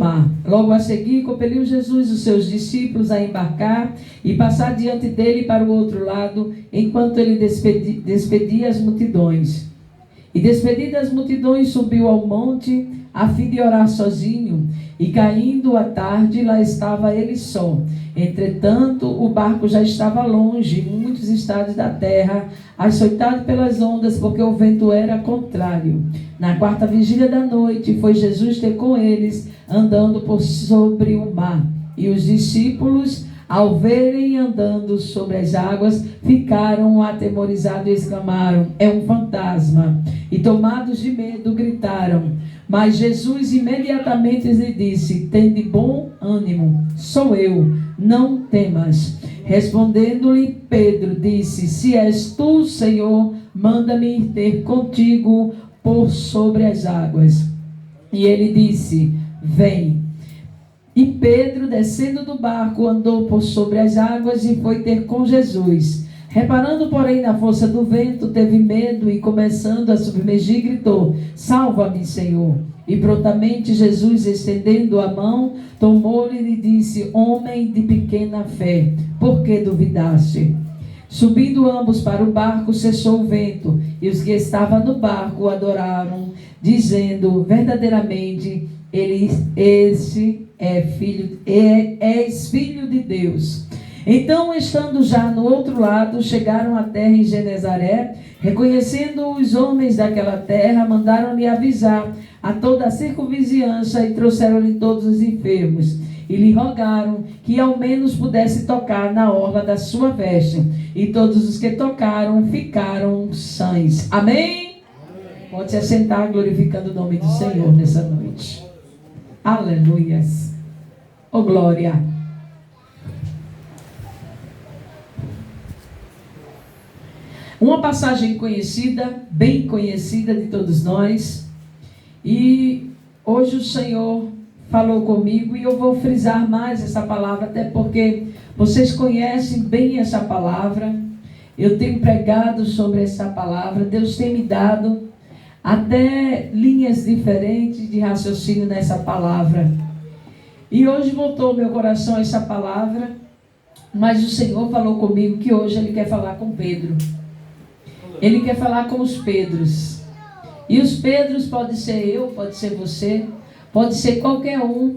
mar. Logo a seguir, compeliu Jesus os seus discípulos a embarcar e passar diante dele para o outro lado, enquanto ele despedia as multidões. E despedidas as multidões, subiu ao monte a fim de orar sozinho. E caindo a tarde, lá estava ele só. Entretanto, o barco já estava longe, em muitos estados da terra, açoitado pelas ondas, porque o vento era contrário. Na quarta vigília da noite, foi Jesus ter com eles, andando por sobre o mar. E os discípulos, ao verem andando sobre as águas, ficaram atemorizados e exclamaram: é um fantasma. E tomados de medo, gritaram. Mas Jesus imediatamente lhe disse: tende bom ânimo, sou eu, não temas. Respondendo-lhe Pedro, disse: se és tu, Senhor, manda-me ir ter contigo por sobre as águas. E ele disse: vem. E Pedro, descendo do barco, andou por sobre as águas e foi ter com Jesus. Reparando, porém, na força do vento, teve medo e, começando a submergir, gritou: salva-me, Senhor. E prontamente Jesus, estendendo a mão, tomou-lhe e lhe disse: homem de pequena fé, por que duvidaste? Subindo ambos para o barco, cessou o vento, e os que estavam no barco o adoraram, dizendo: verdadeiramente, esse és filho de Deus. Então, estando já no outro lado, chegaram à terra em Genezaré. Reconhecendo os homens daquela terra, mandaram-lhe avisar a toda a circunvizinhança e trouxeram-lhe todos os enfermos. E lhe rogaram que ao menos pudesse tocar na orla da sua veste. E todos os que tocaram ficaram sãos. Amém? Pode se assentar, glorificando o nome do Senhor nessa noite. Aleluias. Oh, glória. Uma passagem conhecida, bem conhecida de todos nós. E hoje o Senhor falou comigo e eu vou frisar mais essa palavra, até porque vocês conhecem bem essa palavra. Eu tenho pregado sobre essa palavra. Deus tem me dado até linhas diferentes de raciocínio nessa palavra. E hoje voltou ao meu coração essa palavra, mas o Senhor falou comigo que hoje Ele quer falar com Pedro. Ele quer falar com os Pedros. E os Pedros pode ser eu, pode ser você, pode ser qualquer um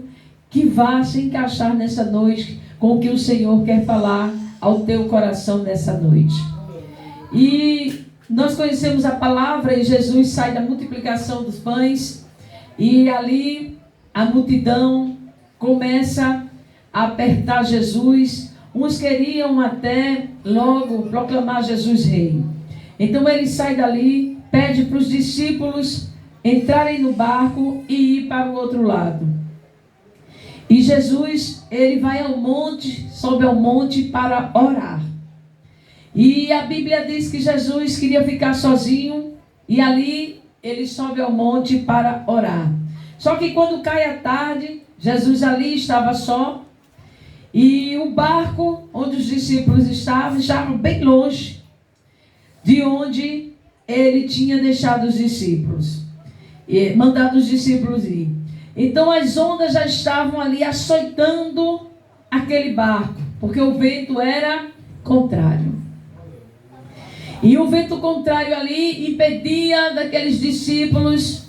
que vá se encaixar nessa noite com o que o Senhor quer falar ao teu coração nessa noite. E nós conhecemos a palavra e Jesus sai da multiplicação dos pães e ali a multidão começa a apertar Jesus. Uns queriam até logo proclamar Jesus rei. Então ele sai dali, pede para os discípulos entrarem no barco e ir para o outro lado. E Jesus, ele vai ao monte, sobe ao monte para orar. E a Bíblia diz que Jesus queria ficar sozinho e ali ele sobe ao monte para orar. Só que quando cai a tarde, Jesus ali estava só e o barco onde os discípulos estavam bem longe de onde ele tinha deixado os discípulos, e mandado os discípulos ir. Então as ondas já estavam ali açoitando aquele barco, porque o vento era contrário. E o vento contrário ali impedia daqueles discípulos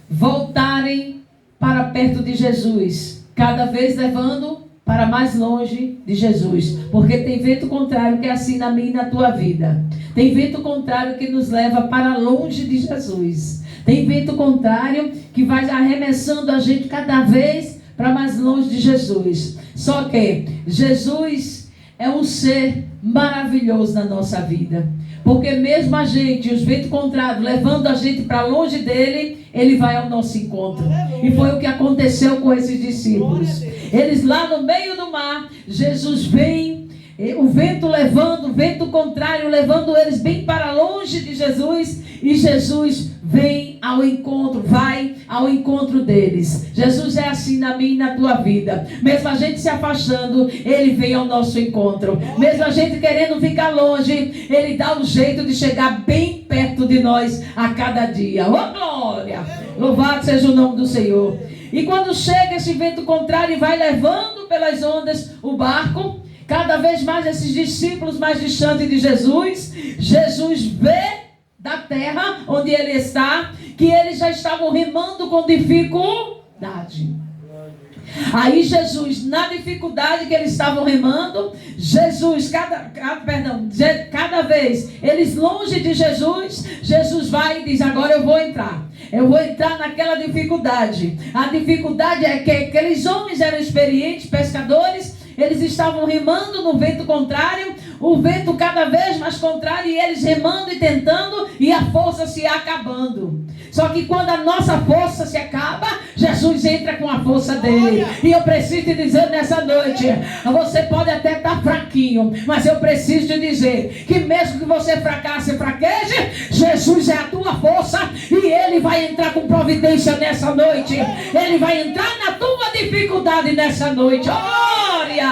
voltarem para perto de Jesus, cada vez levando para mais longe de Jesus, porque tem vento contrário que é assim na minha e na tua vida. Tem vento contrário que nos leva para longe de Jesus. Tem vento contrário que vai arremessando a gente cada vez para mais longe de Jesus. Só que Jesus é um ser maravilhoso na nossa vida, porque mesmo a gente, os ventos contrários levando a gente para longe dele, ele vai ao nosso encontro. E foi o que aconteceu com esses discípulos. Eles lá no meio do mar, Jesus vem, o vento levando, o vento contrário levando eles bem para longe de Jesus, e Jesus vem ao encontro, vai ao encontro deles. Jesus é assim na minha e na tua vida. Mesmo a gente se afastando, ele vem ao nosso encontro. Mesmo a gente querendo ficar longe, ele dá um jeito de chegar bem perto de nós a cada dia. Oh, glória! Louvado seja o nome do Senhor. E quando chega esse vento contrário e vai levando pelas ondas o barco, cada vez mais esses discípulos mais distantes de Jesus, Jesus vê da terra onde ele está, que eles já estavam remando com dificuldade. Aí Jesus, na dificuldade que eles estavam remando, Jesus, cada vez eles longe de Jesus, Jesus vai e diz: agora eu vou entrar naquela dificuldade. A dificuldade é que aqueles homens eram experientes pescadores, eles estavam remando no vento contrário, o vento cada vez mais contrário, e eles remando e tentando, e a força se acabando. Só que quando a nossa força se acaba, Jesus entra com a força dele. E eu preciso te dizer nessa noite, você pode até estar fraquinho, mas eu preciso te dizer que mesmo que você fracasse e fraqueje, Jesus é a tua força, e ele vai entrar com providência nessa noite. Ele vai entrar na tua dificuldade nessa noite. Glória!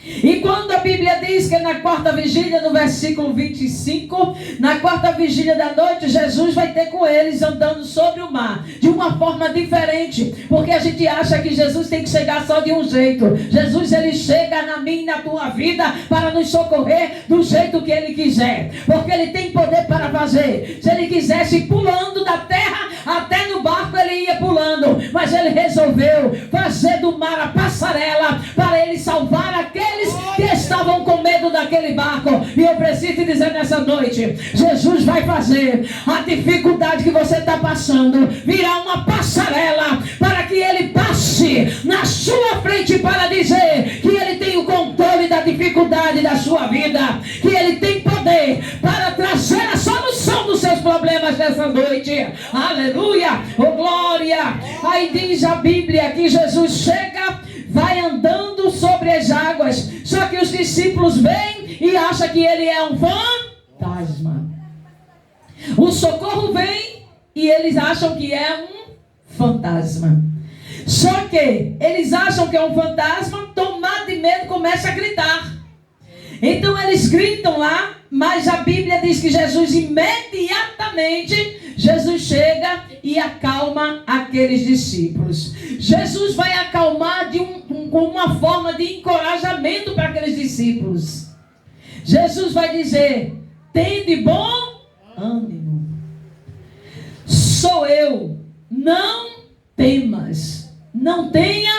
E quando a Bíblia diz que na quarta vigília, no versículo 25, na quarta vigília da noite, Jesus vai ter com eles andando sobre o mar, de uma forma diferente, porque a gente acha que Jesus tem que chegar só de um jeito. Jesus, ele chega na minha e na tua vida para nos socorrer do jeito que ele quiser, porque ele tem poder para fazer. Se ele quisesse ir pulando da terra até no barco, ele ia pulando, mas ele resolveu fazer do mar a passarela para ele salvar aqueles que estavam com medo daquele barco. E eu preciso te dizer nessa noite, Jesus vai fazer a dificuldade que você está passando virar uma passarela para que ele passe na sua frente, para dizer que ele tem o controle da dificuldade da sua vida, que ele tem poder para trazer a solução dos seus problemas nessa noite. Aleluia, oh glória. Aí diz a Bíblia que Jesus chega, vai andando sobre as águas, só que os discípulos vêm e acham que ele é um fantasma. O socorro vem e eles acham que é um fantasma. Só que eles acham que é um fantasma, tomado de medo, começa a gritar. Então eles gritam lá, mas a Bíblia diz que Jesus imediatamente, Jesus chega e acalma aqueles discípulos. Jesus vai acalmar com uma forma de encorajamento para aqueles discípulos. Jesus vai dizer: tende bom ânimo, sou eu, não temas, não tenha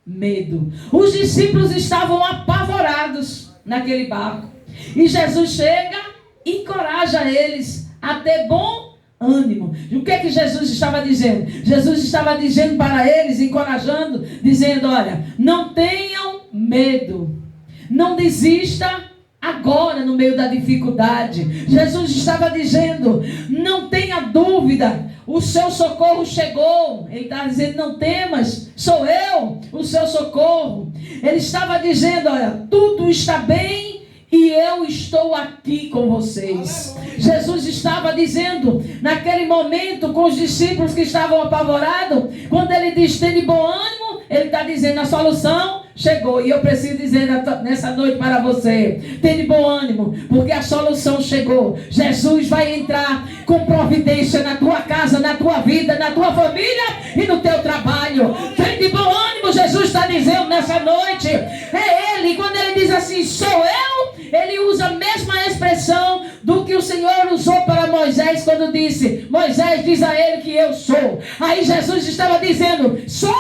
medo. Os discípulos estavam apavorados naquele barco, e Jesus chega e encoraja eles a ter bom ânimo. E o que é que Jesus estava dizendo? Jesus estava dizendo para eles, encorajando, dizendo: olha, não tenham medo, não desista agora no meio da dificuldade. Jesus estava dizendo: não tenha dúvida, o seu socorro chegou. Ele estava dizendo: não temas, sou eu o seu socorro. Ele estava dizendo: olha, tudo está bem e eu estou aqui com vocês. Jesus estava dizendo naquele momento com os discípulos que estavam apavorados, quando ele diz: tenha bom ânimo, ele está dizendo: a solução chegou. E eu preciso dizer nessa noite para você: tenha bom ânimo, porque a solução chegou. Jesus vai entrar com providência na tua casa, na tua vida, na tua família e no teu trabalho. Tenha bom ânimo, Jesus está dizendo nessa noite. É ele, quando ele diz assim: sou eu, ele usa a mesma expressão do que o Senhor usou para Moisés, quando disse: Moisés, diz a ele que eu sou. Aí Jesus estava dizendo: sou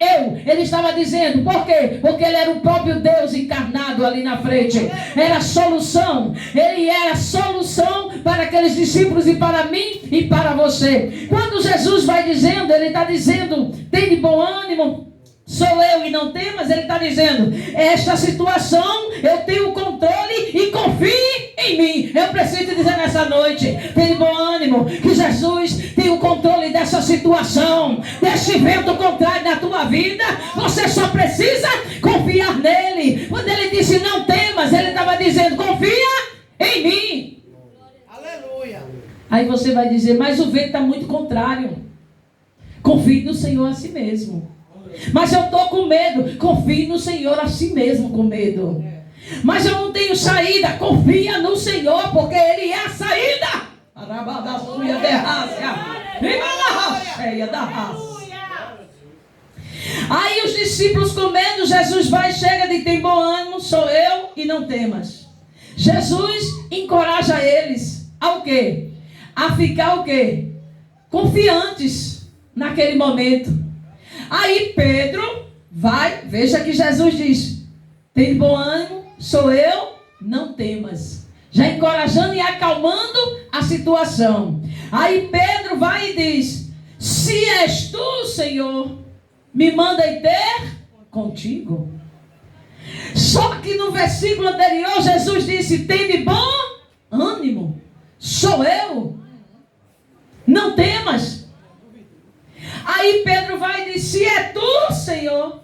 eu. Ele estava dizendo, por quê? Porque ele era o próprio Deus encarnado ali na frente. Era a solução. Ele era a solução para aqueles discípulos e para mim e para você. Quando Jesus vai dizendo, ele está dizendo: tenha bom ânimo, sou eu e não temas. Ele está dizendo: esta situação eu tenho o controle e confie em mim. Eu preciso te dizer nessa noite: tenha bom ânimo, que Jesus tem o controle dessa situação, desse vento contrário na tua vida. Você só precisa confiar nele. Quando ele disse não temas, ele estava dizendo: confia em mim. Aleluia. Aí você vai dizer: mas o vento está muito contrário. Confie no Senhor a si mesmo. Mas eu estou com medo. Confie no Senhor a si mesmo com medo. Mas eu não tenho saída. Confia no Senhor, porque Ele é a saída. discípulos comendo, Jesus vai e chega de tem bom ânimo, sou eu e não temas. Jesus encoraja eles ao quê? A ficar o quê? Confiantes naquele momento. Aí Pedro vai, veja que Jesus diz, tem bom ânimo, sou eu, não temas. Já encorajando e acalmando a situação. Aí Pedro vai e diz, se és tu, Senhor, me manda ir ter contigo. Só que no versículo anterior, Jesus disse, tem de bom ânimo, sou eu, não temas. Aí Pedro vai e diz, se é tu, Senhor,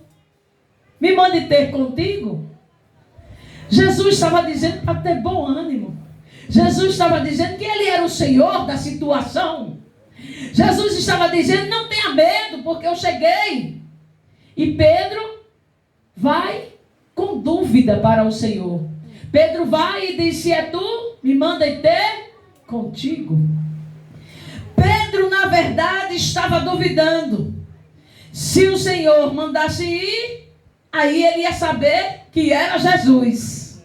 me manda ir ter contigo. Jesus estava dizendo para ter bom ânimo. Jesus estava dizendo que Ele era o Senhor da situação. Jesus estava dizendo, não tenha medo, porque eu cheguei. E Pedro vai com dúvida para o Senhor. Pedro vai e diz, se é tu, me manda ir ter contigo. Pedro, na verdade, estava duvidando. Se o Senhor mandasse ir, aí ele ia saber que era Jesus.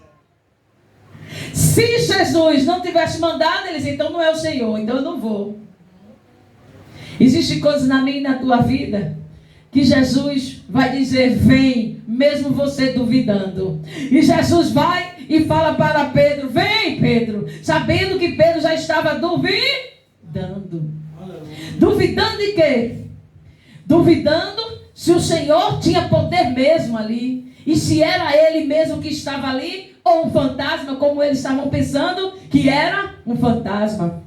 Se Jesus não tivesse mandado, ele dizia, então não é o Senhor, então eu não vou. Existem coisas na minha e na tua vida que Jesus vai dizer, vem, mesmo você duvidando. E Jesus vai e fala para Pedro, vem Pedro, sabendo que Pedro já estava duvidando. Duvidando de quê? Duvidando se o Senhor tinha poder mesmo ali. E se era Ele mesmo que estava ali, ou um fantasma, como eles estavam pensando que era um fantasma.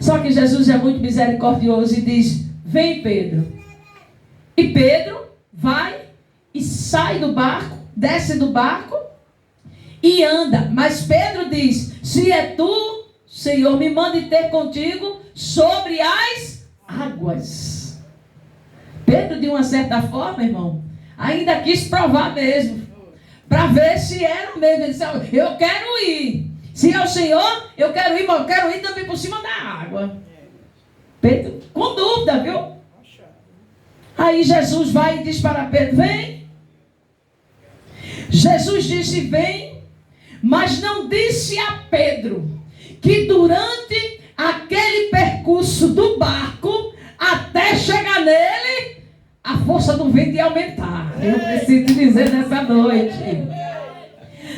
Só que Jesus é muito misericordioso e diz, vem Pedro. E Pedro vai e sai do barco, desce do barco e anda. Mas Pedro diz, se é tu, Senhor, me manda ter contigo sobre as águas. Pedro, de uma certa forma, irmão, ainda quis provar mesmo, para ver se era mesmo. Ele disse, eu quero ir. Se é o Senhor, eu quero ir, mas eu quero ir também por cima da água. Pedro, com dúvida, viu? Aí Jesus vai e diz para Pedro, vem. Jesus disse, vem, mas não disse a Pedro que durante aquele percurso do barco, até chegar nele, a força do vento ia aumentar. Eu preciso dizer nessa noite.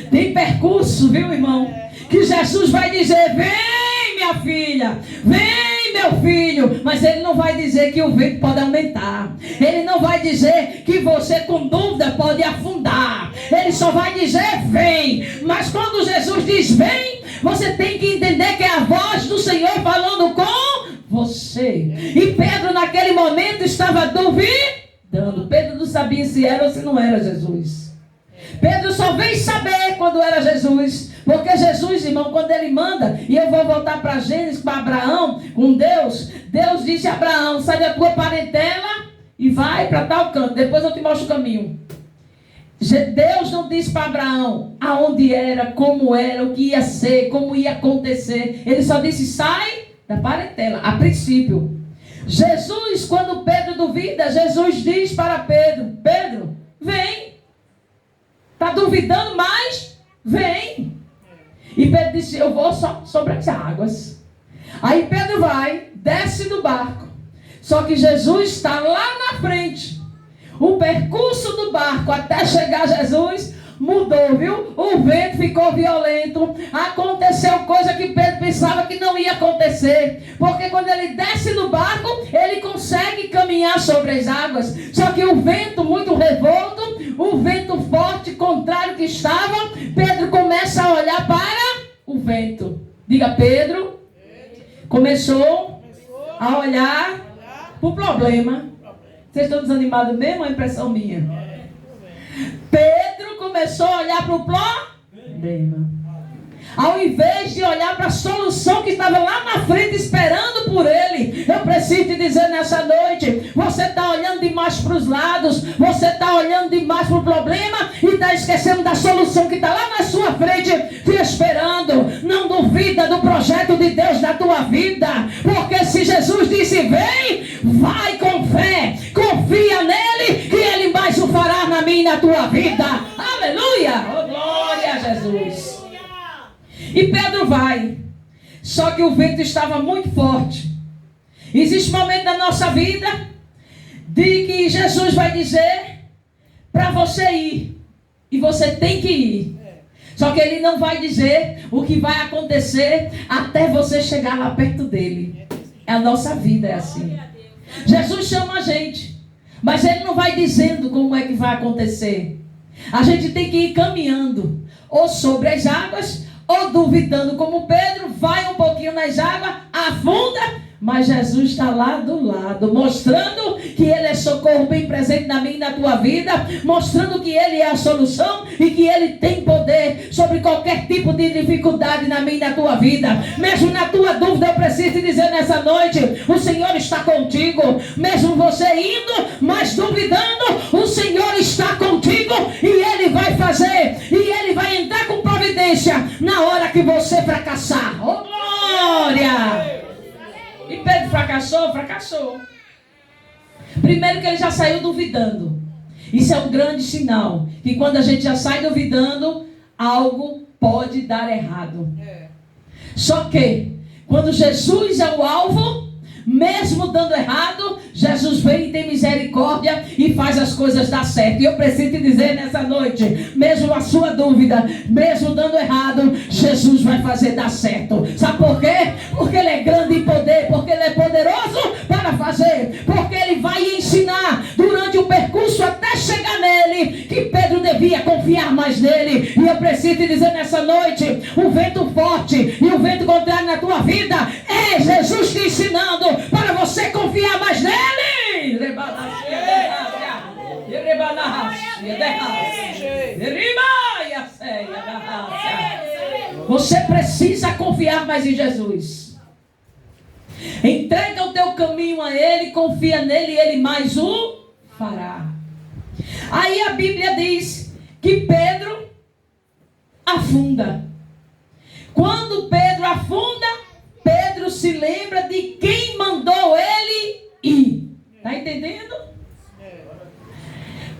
Tem percurso, viu, irmão? Que Jesus vai dizer, vem minha filha, vem meu filho. Mas Ele não vai dizer que o vento pode aumentar. Ele não vai dizer que você com dúvida pode afundar. Ele só vai dizer, vem. Mas quando Jesus diz, vem, você tem que entender que é a voz do Senhor falando com você. E Pedro naquele momento estava duvidando. Pedro não sabia se era ou se não era Jesus. Pedro só veio saber quando era Jesus. Porque Jesus, irmão, quando ele manda, e eu vou voltar para Gênesis, para Abraão, com Deus. Deus disse a Abraão, sai da tua parentela e vai para tal canto. Depois eu te mostro o caminho. Deus não disse para Abraão aonde era, como era, o que ia ser, como ia acontecer. Ele só disse, sai da parentela, a princípio. Jesus, quando Pedro duvida, Jesus diz para Pedro, Pedro, vem. Está duvidando mais? Vem. E Pedro disse, eu vou só sobre as águas. Aí Pedro vai, desce do barco. Só que Jesus está lá na frente. O percurso do barco até chegar a Jesus mudou, viu? O vento ficou violento. Aconteceu coisa que Pedro pensava que não ia acontecer. Porque quando ele desce do barco, ele consegue caminhar sobre as águas. Só que o vento muito revolto, o vento forte, contrário que estava, Pedro começa a olhar para o vento. Diga, Pedro começou a olhar para o problema. Vocês estão desanimados mesmo? É uma impressão minha. Pedro começou a olhar para o problema. Ao invés de olhar para a solução que estava lá na frente esperando por ele. Eu preciso te dizer nessa noite, você está olhando demais para os lados, você está olhando demais para o problema e está esquecendo da solução que está lá na sua frente te esperando. Não duvida do projeto de Deus na tua vida, porque se Jesus disse vem, vai com fé, confia nele que ele mais o fará na na tua vida. Aleluia! Oh, glória a Jesus. E Pedro vai. Só que o vento estava muito forte. Existe um momento da nossa vida de que Jesus vai dizer para você ir. E você tem que ir. Só que ele não vai dizer o que vai acontecer até você chegar lá perto dele. A nossa vida é assim. Jesus chama a gente, mas ele não vai dizendo como é que vai acontecer. A gente tem que ir caminhando, ou sobre as águas, ou duvidando como Pedro, vai um pouquinho nas águas, afunda, mas Jesus está lá do lado, mostrando que ele é socorro bem presente na minha e na tua vida, mostrando que ele é a solução e que ele tem poder sobre qualquer tipo de dificuldade na minha e na tua vida. Mesmo na tua dúvida, eu preciso te dizer nessa noite, o Senhor está contigo. Mesmo você indo, mas duvidando, o Senhor está contigo e ele vai fazer, e ele vai entrar com providência na hora que você fracassar. Oh, glória! E Pedro fracassou. Primeiro que ele já saiu duvidando. Isso é um grande sinal. Que quando a gente já sai duvidando, algo pode dar errado. Só que, quando Jesus é o alvo, mesmo dando errado, Jesus vem e tem misericórdia e faz as coisas dar certo. E eu preciso te dizer nessa noite, mesmo a sua dúvida, mesmo dando errado, Jesus vai fazer dar certo. Sabe por quê? Porque ele é grande em poder, porque ele é poderoso para fazer, porque ele vai ensinar durante o percurso até chegar nele, que Pedro devia confiar mais nele. E eu preciso te dizer nessa noite, o vento forte e o vento contrário na tua vida é Jesus te ensinando para você confiar mais nele. Você precisa confiar mais em Jesus. Entrega o teu caminho a ele, confia nele e ele mais o fará. Aí a Bíblia diz que Pedro afunda. Quando Pedro afunda, Pedro se lembra de quem mandou ele ir. Está entendendo?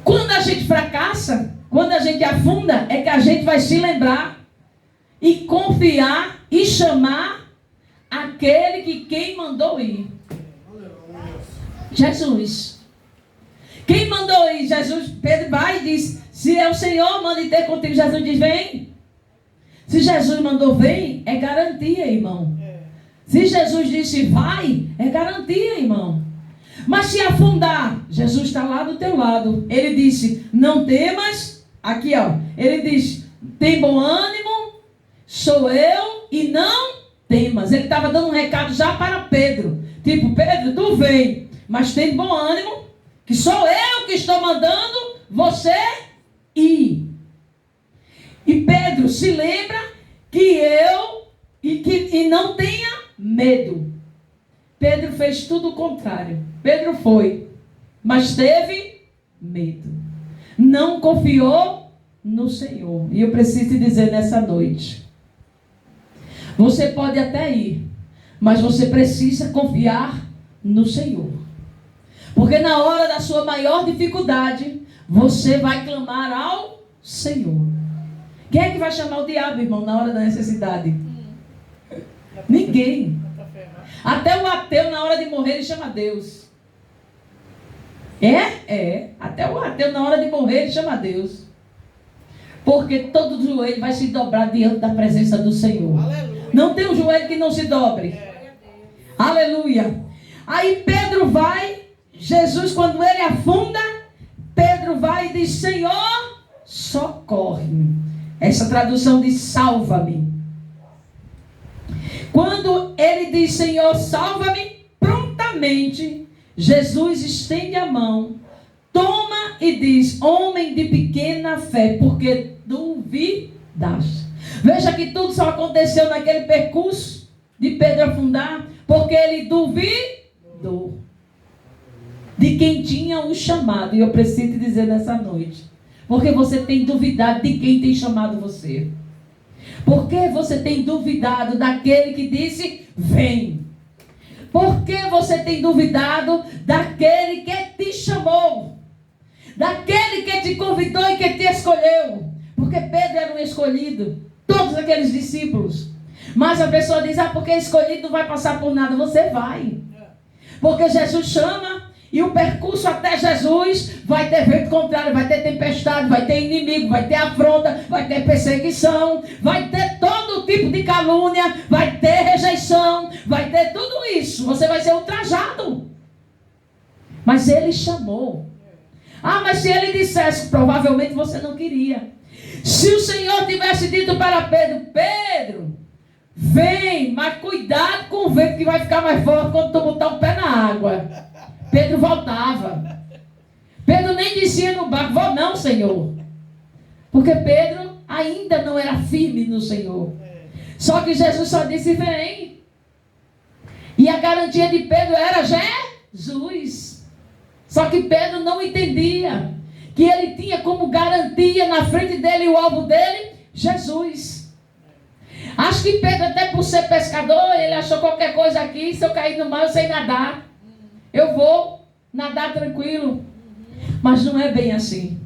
Quando a gente fracassa, quando a gente afunda, é que a gente vai se lembrar e confiar e chamar aquele que quem mandou ir. Jesus. Quem mandou ir? Jesus. Pedro vai e diz, se é o Senhor, manda ir ter contigo. Jesus diz, vem. Se Jesus mandou vem, é garantia, irmão. Se Jesus disse vai, é garantia, irmão. Mas se afundar, Jesus está lá do teu lado. Ele disse, não temas. Aqui, ó. Ele diz, tem bom ânimo, sou eu e não temas. Ele estava dando um recado já para Pedro. Tipo, Pedro, tu vem, mas tem bom ânimo, que sou eu que estou mandando você ir. E Pedro se lembra que e não tenha medo. Pedro fez tudo o contrário. Pedro foi, mas teve medo. Não confiou no Senhor. E eu preciso te dizer nessa noite, você pode até ir, mas você precisa confiar no Senhor. Porque na hora da sua maior dificuldade, você vai clamar ao Senhor. Quem é que vai chamar o diabo, irmão, na hora da necessidade? Ninguém. Até o ateu, na hora de morrer, ele chama Deus. Até o ateu, na hora de morrer, ele chama Deus. Porque todo joelho vai se dobrar diante da presença do Senhor. Aleluia. Não tem um joelho que não se dobre. Aleluia. Aí Pedro vai, Jesus, quando ele afunda, Pedro vai e diz, Senhor, socorre-me. Essa tradução diz, salva-me. Quando ele diz, Senhor, salva-me, prontamente, Jesus estende a mão, toma e diz, homem de pequena fé, porque duvidaste. Veja que tudo só aconteceu naquele percurso de Pedro afundar, porque ele duvidou de quem tinha o chamado. E eu preciso te dizer nessa noite, porque você tem duvidado de quem tem chamado você. Por que você tem duvidado daquele que disse, vem? Por que você tem duvidado daquele que te chamou? Daquele que te te convidou e que te escolheu. Porque Pedro era um escolhido. Todos aqueles discípulos. Mas a pessoa diz, porque escolhido não vai passar por nada. Você vai. Porque Jesus chama e o percurso até Jesus vai ter vento contrário, vai ter tempestade, vai ter inimigo, vai ter afronta, vai ter perseguição, vai ter todo tipo de calúnia, vai ter rejeição, vai ter tudo isso. Você vai ser ultrajado. Mas ele chamou. Mas se ele dissesse, provavelmente você não queria. Se o Senhor tivesse dito para Pedro, Pedro, vem, mas cuidado com o vento que vai ficar mais forte quando tu botar o pé na água. Pedro voltava. Pedro nem dizia no barco, vou não, Senhor. Porque Pedro ainda não era firme no Senhor. Só que Jesus só disse, vem. E a garantia de Pedro era Jesus. Só que Pedro não entendia que ele tinha como garantia na frente dele o alvo dele, Jesus. Acho que Pedro, até por ser pescador, ele achou qualquer coisa aqui, se eu cair no mar eu sei nadar. Eu vou nadar tranquilo. Mas não é bem assim.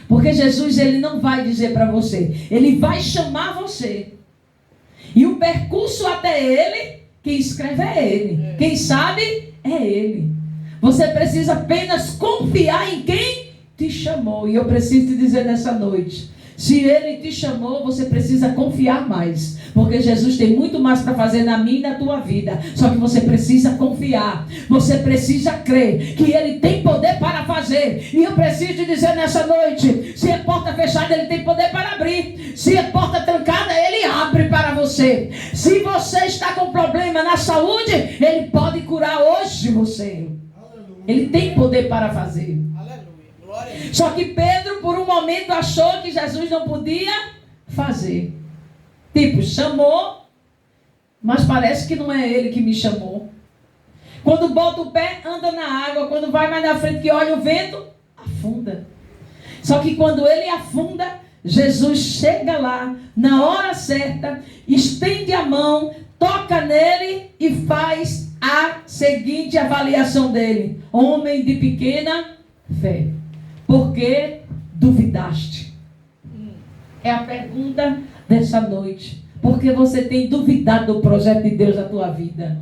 Porque Jesus, ele não vai dizer para você. Ele vai chamar você. E o percurso até ele, quem escreve é ele. Quem sabe é ele. Você precisa apenas confiar em quem te chamou. E eu preciso te dizer nessa noite. Se ele te chamou, você precisa confiar mais. Porque Jesus tem muito mais para fazer na minha e na tua vida. Só que você precisa confiar. Você precisa crer que ele tem poder para fazer. E eu preciso te dizer nessa noite. Se é porta fechada, ele tem poder para abrir. Se é porta trancada, ele abre para você. Se você está com problema na saúde, ele pode curar hoje você. Ele tem poder para fazer. Só que Pedro, por um momento, achou que Jesus não podia fazer. Tipo, chamou, mas parece que não é ele que me chamou. Quando bota o pé, anda na água. Quando vai mais na frente, que olha o vento, afunda. Só que quando ele afunda, Jesus chega lá, na hora certa, estende a mão, toca nele e faz a seguinte avaliação dele. Homem de pequena fé. Por que duvidaste? É a pergunta dessa noite. Porque você tem duvidado do projeto de Deus na tua vida.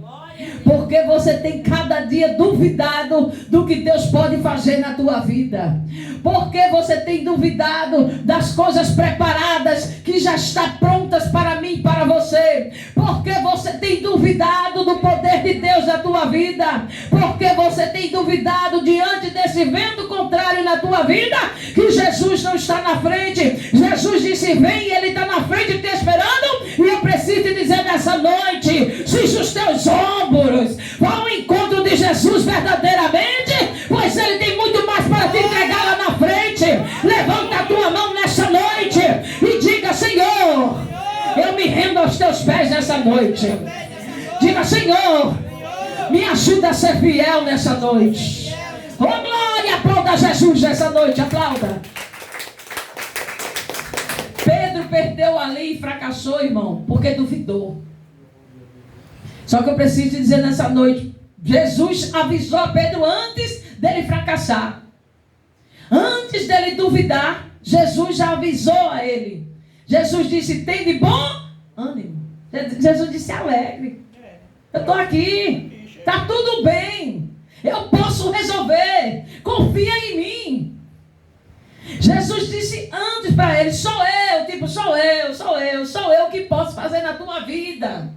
Porque você tem cada dia duvidado do que Deus pode fazer na tua vida. Porque você tem duvidado das coisas preparadas que já estão prontas para mim e para você. Porque você tem duvidado do poder de Deus na tua vida. Porque você tem duvidado diante desse vento contrário na tua vida, que Jesus não está na frente. Jesus disse, vem, e ele está na frente te esperando. E eu preciso te dizer nessa noite, se os teus ombros vão ao encontro de Jesus verdadeiramente, pois ele tem muito mais para te entregar lá na frente. Levanta a tua mão nessa noite e diga, Senhor, eu me rendo aos teus pés nessa noite. Diga, Senhor, me ajuda a ser fiel nessa noite. Oh glória, aplauda Jesus nessa noite, aplauda. Pedro perdeu ali e fracassou, irmão, porque duvidou. Só que eu preciso te dizer nessa noite, Jesus avisou a Pedro antes dele fracassar. Antes dele duvidar, Jesus já avisou a ele. Jesus disse, tem de bom ânimo. Jesus disse, alegre. Eu estou aqui. Está tudo bem. Eu posso resolver. Confia em mim. Jesus disse antes para ele, sou eu que posso fazer na tua vida.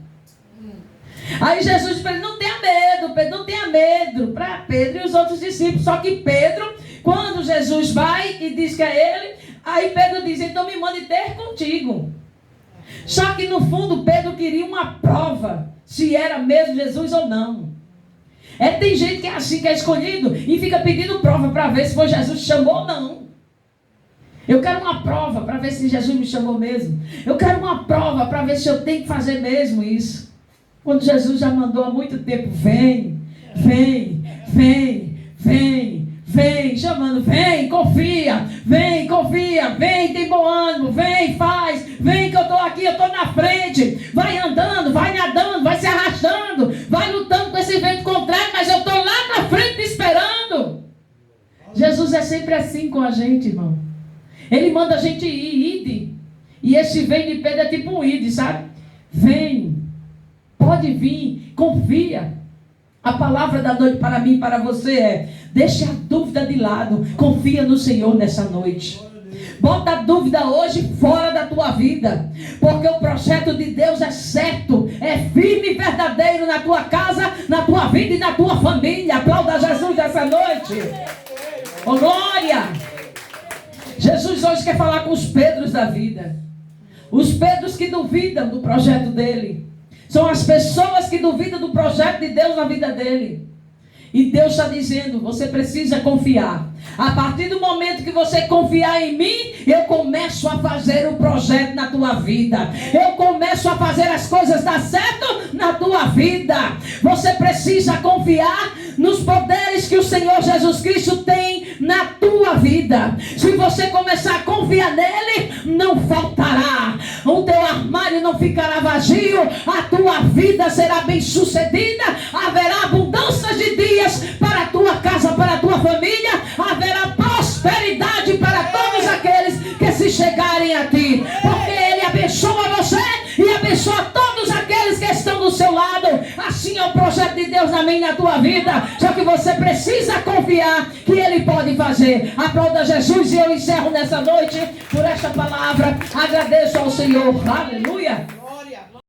Aí Jesus disse para ele, não tenha medo, Pedro, não tenha medo. Para Pedro e os outros discípulos. Só que Pedro, quando Jesus vai e diz que é ele, aí Pedro diz, então me mande ter contigo. Só que no fundo Pedro queria uma prova, se era mesmo Jesus ou não. Tem gente que é assim, que é escolhido e fica pedindo prova para ver se foi Jesus que chamou ou não. Eu quero uma prova para ver se Jesus me chamou mesmo. Eu quero uma prova para ver se eu tenho que fazer mesmo isso. Quando Jesus já mandou há muito tempo, vem, chamando, vem, confia, vem, tem bom ânimo, vem, faz, vem que eu estou aqui, eu estou na frente, vai andando, vai nadando, vai se arrastando, vai lutando com esse vento contrário, mas eu estou lá na frente te esperando. Jesus é sempre assim com a gente, irmão. Ele manda a gente ir, ide. E esse vem de Pedro é tipo um ide, sabe? Vem, pode vir, confia. A palavra da noite para mim e para você é: deixe a dúvida de lado, confia no Senhor nessa noite. Bota a dúvida hoje fora da tua vida, porque o projeto de Deus é certo, é firme e verdadeiro na tua casa, na tua vida e na tua família. Aplauda Jesus essa noite. Oh, glória! Jesus hoje quer falar com os Pedros da vida. Os Pedros que duvidam do projeto dele. São as pessoas que duvidam do projeto de Deus na vida dele. E Deus está dizendo: você precisa confiar. A partir do momento que você confiar em mim, eu começo a fazer o projeto na tua vida. Eu começo a fazer as coisas dar certo na tua vida. Você precisa confiar nos poderes que o Senhor Jesus Cristo tem na tua vida. Se você começar a confiar nele, não faltará. O teu armário não ficará vazio. A tua vida será bem sucedida. Haverá abundância de dias para a tua casa, para a tua família. Haverá prosperidade para todos aqueles que se chegarem a ti. Porque ele abençoa você e abençoa todos aqueles que estão do seu lado. Assim é o projeto de Deus na minha e na tua vida. Só que você precisa confiar que ele pode fazer. Aplauda Jesus. E eu encerro nessa noite por esta palavra. Agradeço ao Senhor. Aleluia.